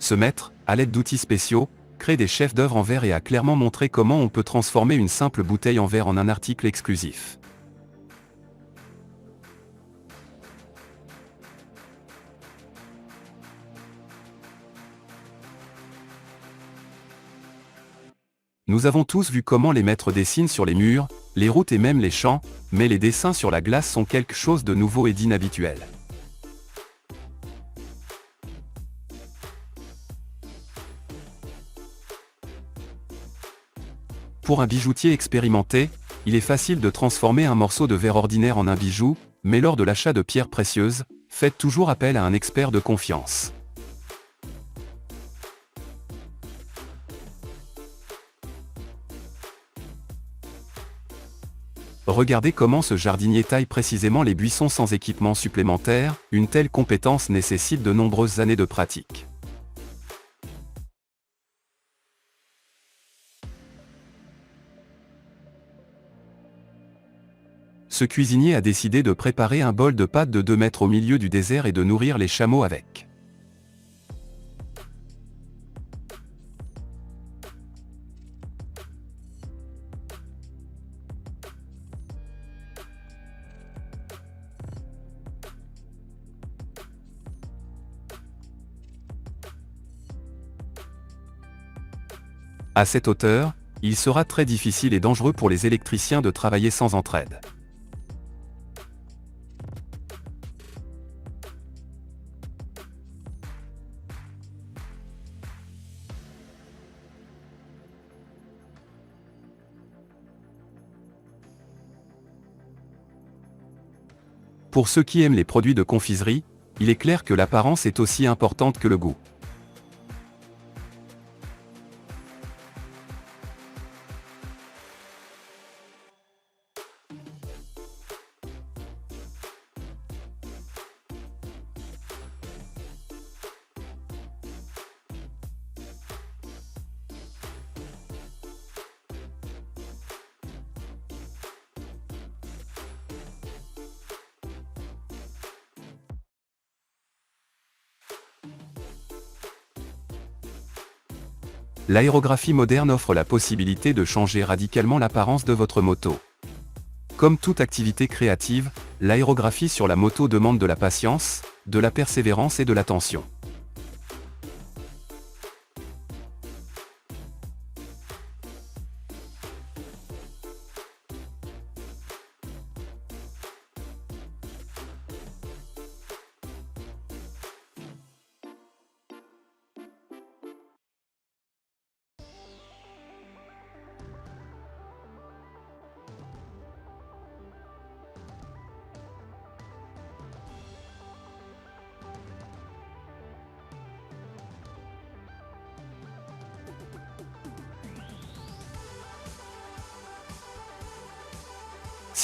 Ce maître, à l'aide d'outils spéciaux, crée des chefs-d'œuvre en verre et a clairement montré comment on peut transformer une simple bouteille en verre en un article exclusif. Nous avons tous vu comment les maîtres dessinent sur les murs, les routes et même les champs, mais les dessins sur la glace sont quelque chose de nouveau et d'inhabituel. Pour un bijoutier expérimenté, il est facile de transformer un morceau de verre ordinaire en un bijou, mais lors de l'achat de pierres précieuses, faites toujours appel à un expert de confiance. Regardez comment ce jardinier taille précisément les buissons sans équipement supplémentaire, une telle compétence nécessite de nombreuses années de pratique. Ce cuisinier a décidé de préparer un bol de pâte de 2 mètres au milieu du désert et de nourrir les chameaux avec. À cette hauteur, il sera très difficile et dangereux pour les électriciens de travailler sans entraide. Pour ceux qui aiment les produits de confiserie, il est clair que l'apparence est aussi importante que le goût. L'aérographie moderne offre la possibilité de changer radicalement l'apparence de votre moto. Comme toute activité créative, l'aérographie sur la moto demande de la patience, de la persévérance et de l'attention.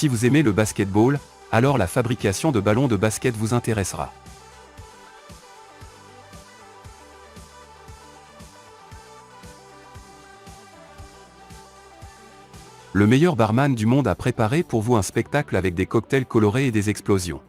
Si vous aimez le basketball, alors la fabrication de ballons de basket vous intéressera. Le meilleur barman du monde a préparé pour vous un spectacle avec des cocktails colorés et des explosions.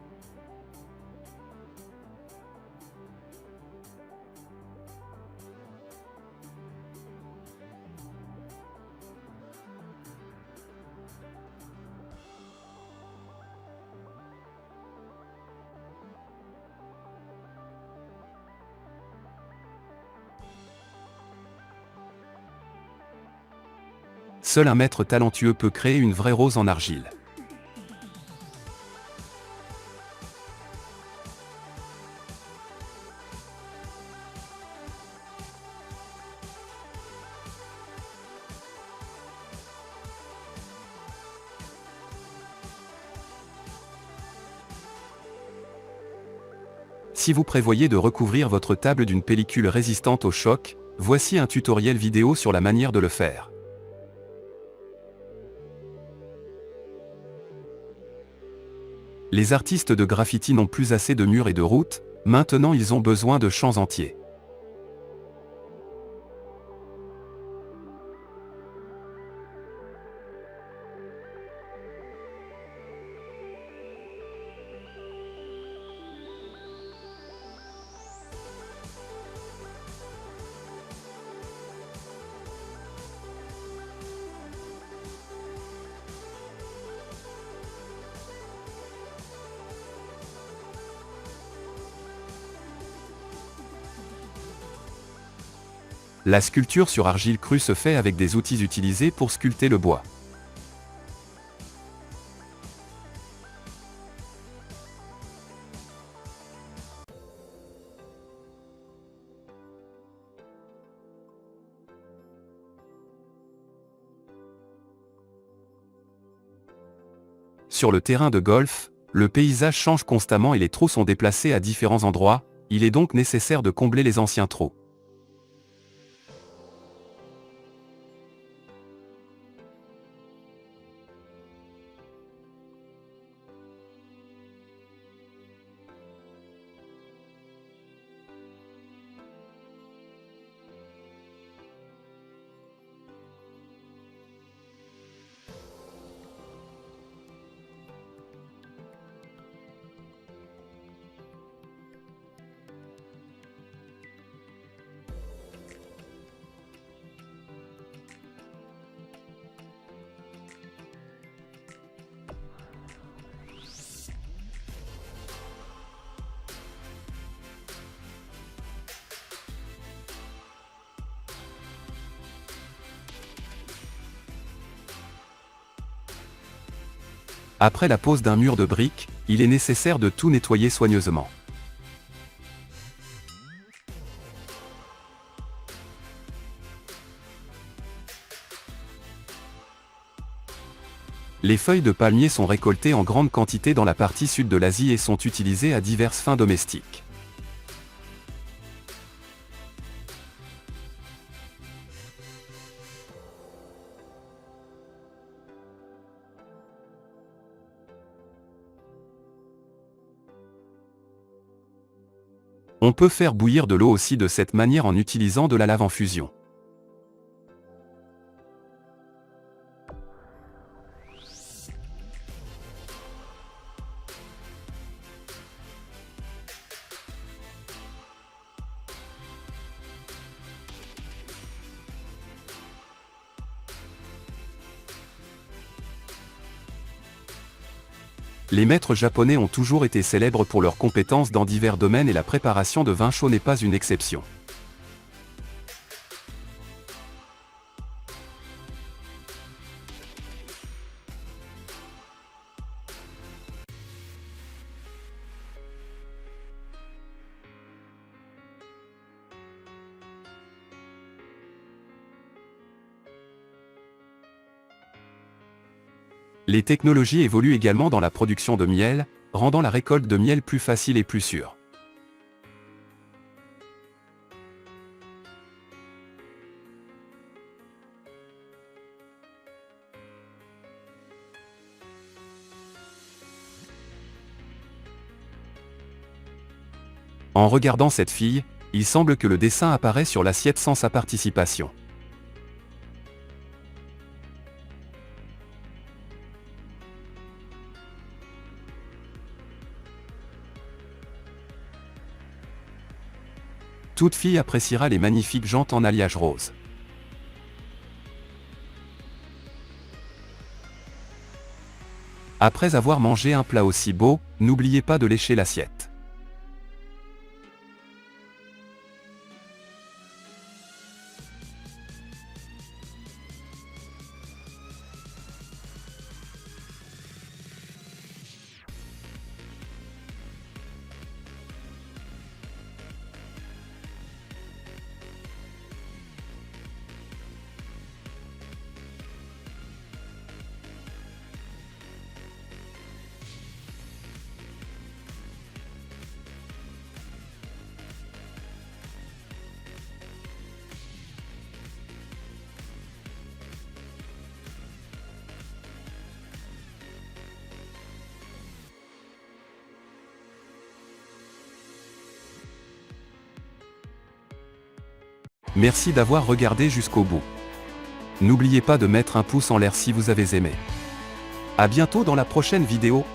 Seul un maître talentueux peut créer une vraie rose en argile. Si vous prévoyez de recouvrir votre table d'une pellicule résistante au choc, voici un tutoriel vidéo sur la manière de le faire. Les artistes de graffiti n'ont plus assez de murs et de routes, maintenant ils ont besoin de champs entiers. La sculpture sur argile crue se fait avec des outils utilisés pour sculpter le bois. Sur le terrain de golf, le paysage change constamment et les trous sont déplacés à différents endroits, il est donc nécessaire de combler les anciens trous. Après la pose d'un mur de briques, il est nécessaire de tout nettoyer soigneusement. Les feuilles de palmier sont récoltées en grande quantité dans la partie sud de l'Asie et sont utilisées à diverses fins domestiques. On peut faire bouillir de l'eau aussi de cette manière en utilisant de la lave en fusion. Les maîtres japonais ont toujours été célèbres pour leurs compétences dans divers domaines et la préparation de vin chaud n'est pas une exception. Les technologies évoluent également dans la production de miel, rendant la récolte de miel plus facile et plus sûre. En regardant cette fille, il semble que le dessin apparaît sur l'assiette sans sa participation. Toute fille appréciera les magnifiques jantes en alliage rose. Après avoir mangé un plat aussi beau, n'oubliez pas de lécher l'assiette. Merci d'avoir regardé jusqu'au bout. N'oubliez pas de mettre un pouce en l'air si vous avez aimé. À bientôt dans la prochaine vidéo.